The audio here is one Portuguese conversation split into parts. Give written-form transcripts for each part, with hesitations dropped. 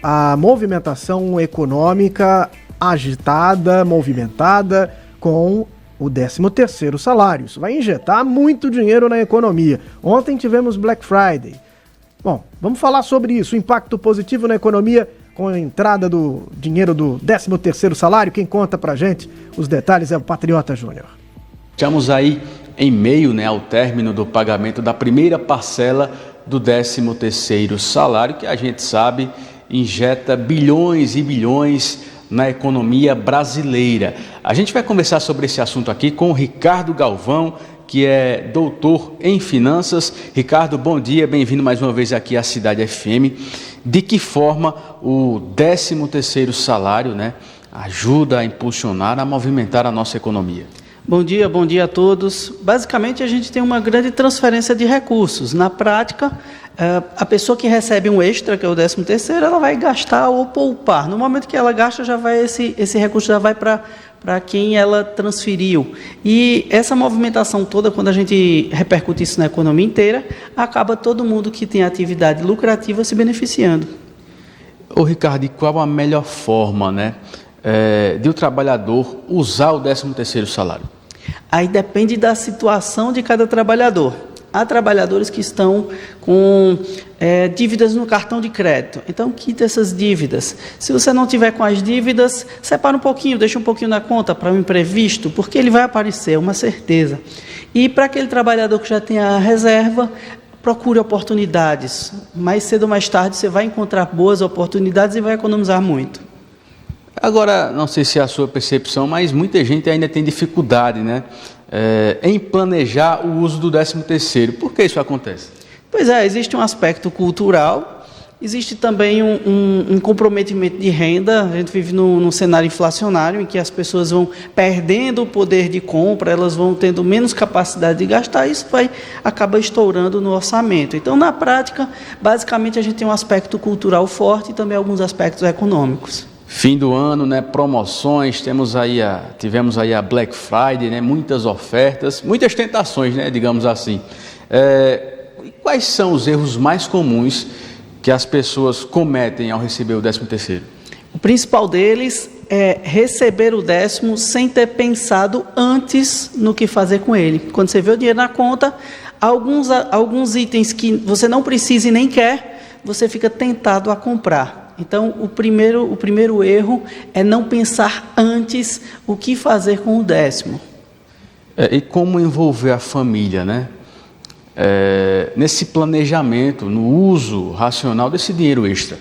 a movimentação econômica agitada, movimentada com o 13º salário. Isso vai injetar muito dinheiro na economia. Ontem tivemos Black Friday. Bom, vamos falar sobre isso, o impacto positivo na economia com a entrada do dinheiro do 13º salário. Quem conta pra gente os detalhes é o Patriota Júnior. Estamos aí em meio, ao término do pagamento da primeira parcela do 13º salário, que a gente sabe injeta bilhões e bilhões na economia brasileira. A gente vai conversar sobre esse assunto aqui com o Ricardo Galvão, que é doutor em finanças. Ricardo, bom dia, bem-vindo mais uma vez aqui à Cidade FM. De que forma o 13º salário, ajuda a impulsionar, a movimentar a nossa economia? Bom dia a todos. Basicamente, a gente tem uma grande transferência de recursos. Na prática, a pessoa que recebe um extra, que é o 13º, ela vai gastar ou poupar. No momento que ela gasta, já vai esse recurso já vai para quem ela transferiu. E essa movimentação toda, quando a gente repercute isso na economia inteira, acaba todo mundo que tem atividade lucrativa se beneficiando. Ô Ricardo, e qual a melhor forma, de o trabalhador usar o 13º salário? Aí depende da situação de cada trabalhador. Há trabalhadores que estão com dívidas no cartão de crédito. Então, quita essas dívidas. Se você não tiver com as dívidas, separa um pouquinho, deixa um pouquinho na conta para um imprevisto, porque ele vai aparecer, é uma certeza. E para aquele trabalhador que já tem a reserva, procure oportunidades. Mais cedo ou mais tarde, você vai encontrar boas oportunidades e vai economizar muito. Agora, não sei se é a sua percepção, mas muita gente ainda tem dificuldade, em planejar o uso do 13º. Por que isso acontece? Pois é, existe um aspecto cultural, existe também um comprometimento de renda. A gente vive num cenário inflacionário em que as pessoas vão perdendo o poder de compra, elas vão tendo menos capacidade de gastar, isso acaba estourando no orçamento. Então, na prática, basicamente a gente tem um aspecto cultural forte e também alguns aspectos econômicos. Fim do ano, promoções, tivemos aí a Black Friday, muitas ofertas, muitas tentações, digamos assim. E quais são os erros mais comuns que as pessoas cometem ao receber o 13º? O principal deles é receber o 10º sem ter pensado antes no que fazer com ele. Quando você vê o dinheiro na conta, alguns itens que você não precisa e nem quer, você fica tentado a comprar. Então, o primeiro erro é não pensar antes o que fazer com o 10º. E como envolver a família, nesse planejamento, no uso racional desse dinheiro extra?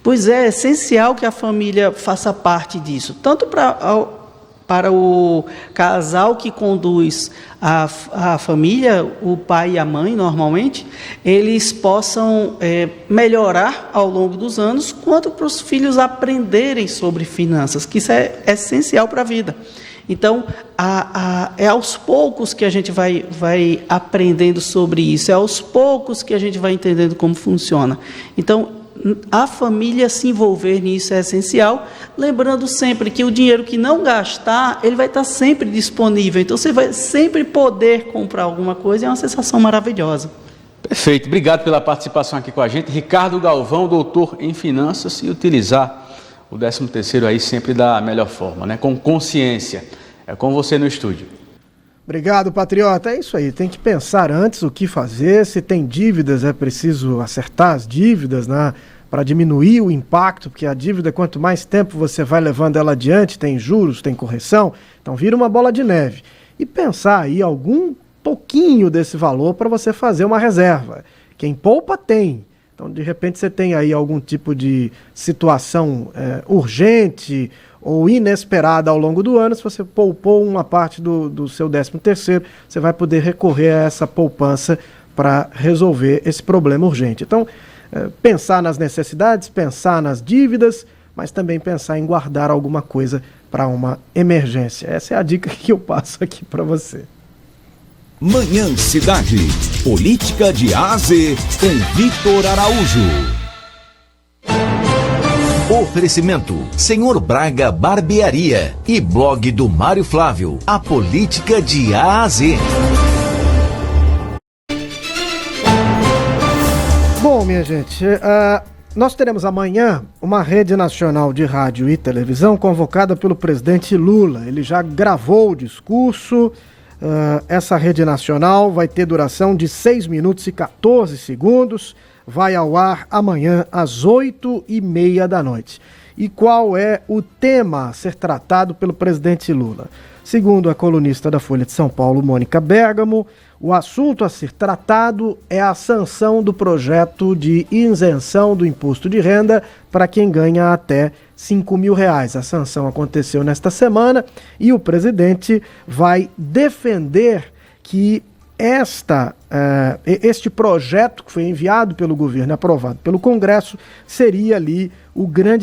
Pois é essencial que a família faça parte disso, tanto para o casal que conduz a família, o pai e a mãe, normalmente, eles possam melhorar ao longo dos anos, quanto para os filhos aprenderem sobre finanças, que isso é essencial para a vida. Então, é aos poucos que a gente vai aprendendo sobre isso, é aos poucos que a gente vai entendendo como funciona. Então, a família se envolver nisso é essencial, lembrando sempre que o dinheiro que não gastar, ele vai estar sempre disponível, então você vai sempre poder comprar alguma coisa, é uma sensação maravilhosa. Perfeito, obrigado pela participação aqui com a gente, Ricardo Galvão, doutor em finanças, e utilizar o 13º aí sempre da melhor forma, com consciência. É com você no estúdio. Obrigado, Patriota. É isso aí, tem que pensar antes o que fazer. Se tem dívidas, é preciso acertar as dívidas, para diminuir o impacto, porque a dívida, quanto mais tempo você vai levando ela adiante, tem juros, tem correção, então vira uma bola de neve. E pensar aí algum pouquinho desse valor para você fazer uma reserva. Quem poupa tem. Então, de repente, você tem aí algum tipo de situação urgente ou inesperada ao longo do ano. Se você poupou uma parte do seu 13º, você vai poder recorrer a essa poupança para resolver esse problema urgente. Então, pensar nas necessidades, pensar nas dívidas, mas também pensar em guardar alguma coisa para uma emergência. Essa é a dica que eu passo aqui para você. Manhã Cidade. Política de A a Z com Vitor Araújo. Oferecimento Senhor Braga Barbearia e blog do Mário Flávio. A política de A a Z. Bom, minha gente, Nós teremos amanhã uma rede nacional de rádio e televisão convocada pelo presidente Lula. Ele já gravou o discurso. Essa rede nacional vai ter duração de 6 minutos e 14 segundos. Vai ao ar amanhã às 8h30 da noite. E qual é o tema a ser tratado pelo presidente Lula? Segundo a colunista da Folha de São Paulo, Mônica Bergamo, o assunto a ser tratado é a sanção do projeto de isenção do imposto de renda para quem ganha até R$5.000. A sanção aconteceu nesta semana e o presidente vai defender que este projeto que foi enviado pelo governo e aprovado pelo Congresso seria ali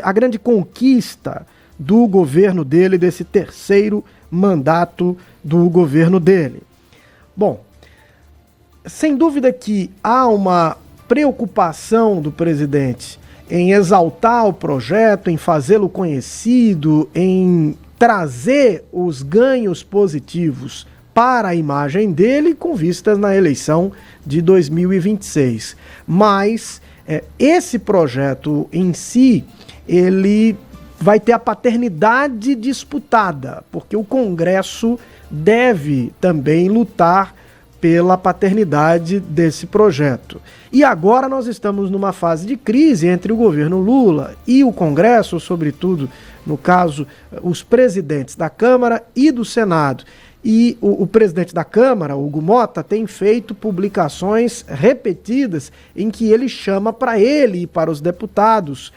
a grande conquista do governo dele, desse terceiro mandato do governo dele. Bom, sem dúvida que há uma preocupação do presidente em exaltar o projeto, em fazê-lo conhecido, em trazer os ganhos positivos para a imagem dele com vistas na eleição de 2026. Mas esse projeto em si, ele vai ter a paternidade disputada, porque o Congresso deve também lutar pela paternidade desse projeto. E agora nós estamos numa fase de crise entre o governo Lula e o Congresso, sobretudo, no caso, os presidentes da Câmara e do Senado. E o presidente da Câmara, Hugo Motta, tem feito publicações repetidas em que ele chama para ele e para os deputados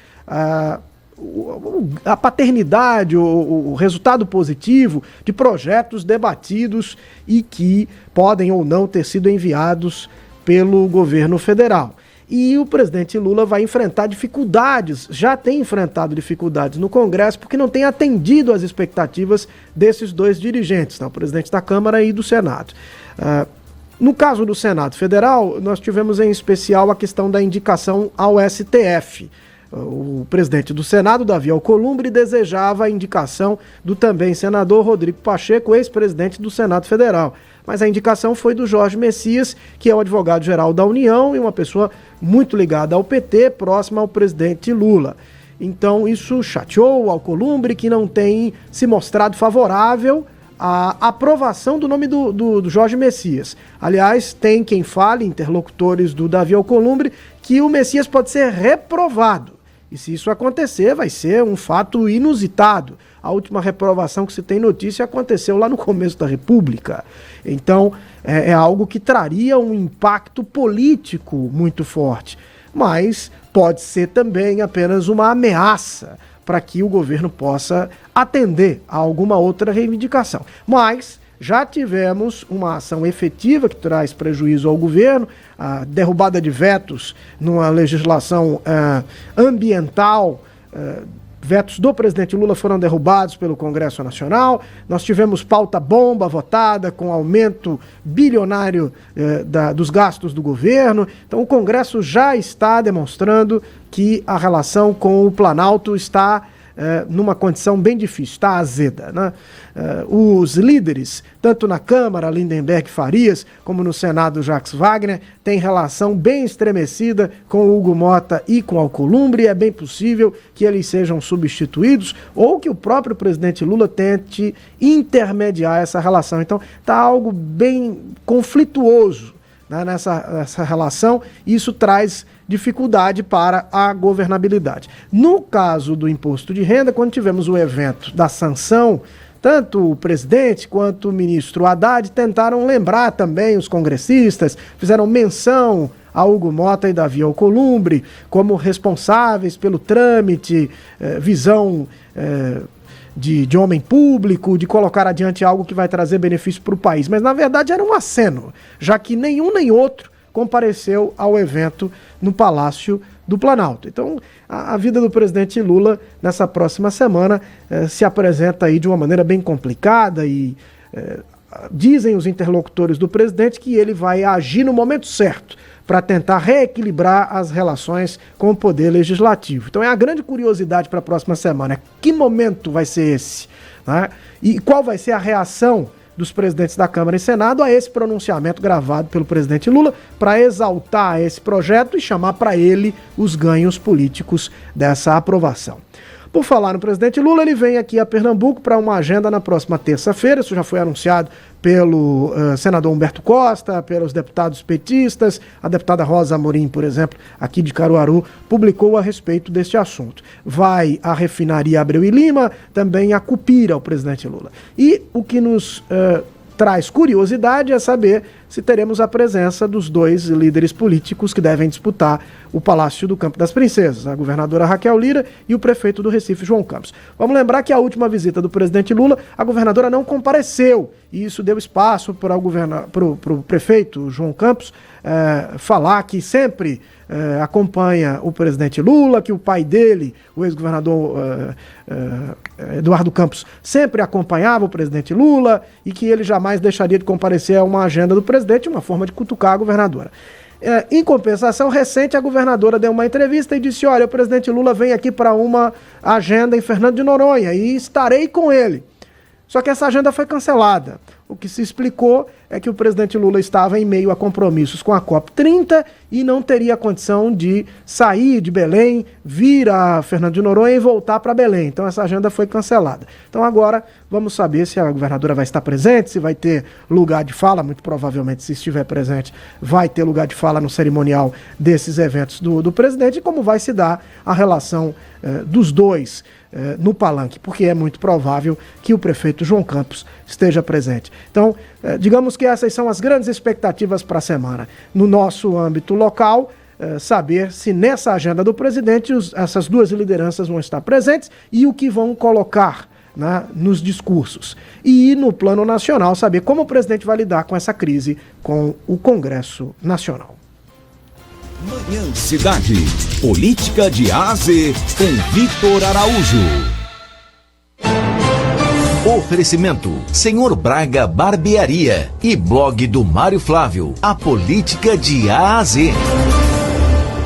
a paternidade, o resultado positivo de projetos debatidos e que podem ou não ter sido enviados pelo governo federal. E o presidente Lula vai enfrentar dificuldades, já tem enfrentado dificuldades no Congresso, porque não tem atendido às expectativas desses dois dirigentes, o presidente da Câmara e do Senado. No caso do Senado Federal, nós tivemos em especial a questão da indicação ao STF. O presidente do Senado, Davi Alcolumbre, desejava a indicação do também senador Rodrigo Pacheco, ex-presidente do Senado Federal. Mas a indicação foi do Jorge Messias, que é o advogado-geral da União e uma pessoa muito ligada ao PT, próxima ao presidente Lula. Então isso chateou o Alcolumbre, que não tem se mostrado favorável à aprovação do nome do Jorge Messias. Aliás, tem quem fale, interlocutores do Davi Alcolumbre, que o Messias pode ser reprovado. E se isso acontecer, vai ser um fato inusitado. A última reprovação que se tem notícia aconteceu lá no começo da República. Então, é algo que traria um impacto político muito forte. Mas pode ser também apenas uma ameaça para que o governo possa atender a alguma outra reivindicação. Mas já tivemos uma ação efetiva que traz prejuízo ao governo, a derrubada de vetos numa legislação ambiental. Vetos do presidente Lula foram derrubados pelo Congresso Nacional. Nós tivemos pauta bomba votada com aumento bilionário dos gastos do governo. Então o Congresso já está demonstrando que a relação com o Planalto está numa condição bem difícil, está azeda, né? Os líderes, tanto na Câmara, Lindenberg e Farias, como no Senado, Jacques Wagner, têm relação bem estremecida com Hugo Motta e com Alcolumbre, e é bem possível que eles sejam substituídos ou que o próprio presidente Lula tente intermediar essa relação. Então está algo bem conflituoso, né, nessa relação, e isso traz dificuldade para a governabilidade. No caso do imposto de renda, quando tivemos o evento da sanção, tanto o presidente quanto o ministro Haddad tentaram lembrar também os congressistas, fizeram menção a Hugo Motta e Davi Alcolumbre como responsáveis pelo trâmite, visão de homem público, de colocar adiante algo que vai trazer benefício para o país. Mas, na verdade, era um aceno, já que nenhum nem outro compareceu ao evento no Palácio do Planalto. Então, a vida do presidente Lula nessa próxima semana se apresenta aí de uma maneira bem complicada e dizem os interlocutores do presidente que ele vai agir no momento certo para tentar reequilibrar as relações com o poder legislativo. Então é a grande curiosidade para a próxima semana. Que momento vai ser esse? Né? E qual vai ser a reação dos presidentes da Câmara e Senado a esse pronunciamento gravado pelo presidente Lula para exaltar esse projeto e chamar para ele os ganhos políticos dessa aprovação. Por falar no presidente Lula, ele vem aqui a Pernambuco para uma agenda na próxima terça-feira. Isso já foi anunciado pelo senador Humberto Costa, pelos deputados petistas. A deputada Rosa Amorim, por exemplo, aqui de Caruaru, publicou a respeito deste assunto. Vai à refinaria Abreu e Lima, também a Cupira, o presidente Lula. E o que nos traz curiosidade é saber se teremos a presença dos dois líderes políticos que devem disputar o Palácio do Campo das Princesas, a governadora Raquel Lira e o prefeito do Recife, João Campos. Vamos lembrar que a última visita do presidente Lula, a governadora não compareceu, e isso deu espaço para o prefeito João Campos falar que sempre acompanha o presidente Lula, que o pai dele, o ex-governador Eduardo Campos, sempre acompanhava o presidente Lula e que ele jamais deixaria de comparecer a uma agenda do presidente, uma forma de cutucar a governadora. Em compensação, recente, a governadora deu uma entrevista e disse: olha, o presidente Lula vem aqui para uma agenda em Fernando de Noronha e estarei com ele. Só que essa agenda foi cancelada. O que se explicou é que o presidente Lula estava em meio a compromissos com a COP30 e não teria condição de sair de Belém, vir a Fernando de Noronha e voltar para Belém. Então essa agenda foi cancelada. Então agora vamos saber se a governadora vai estar presente, se vai ter lugar de fala. Muito provavelmente, se estiver presente, vai ter lugar de fala no cerimonial desses eventos do presidente, e como vai se dar a relação dos dois no palanque, porque é muito provável que o prefeito João Campos esteja presente. Então, digamos que essas são as grandes expectativas para a semana. No nosso âmbito local, saber se nessa agenda do presidente essas duas lideranças vão estar presentes e o que vão colocar, né, nos discursos. E no plano nacional, saber como o presidente vai lidar com essa crise com o Congresso Nacional. Manhã Cidade. Política de A a Z com Vitor Araújo. Oferecimento: Senhor Braga Barbearia e blog do Mário Flávio. A política de A a Z.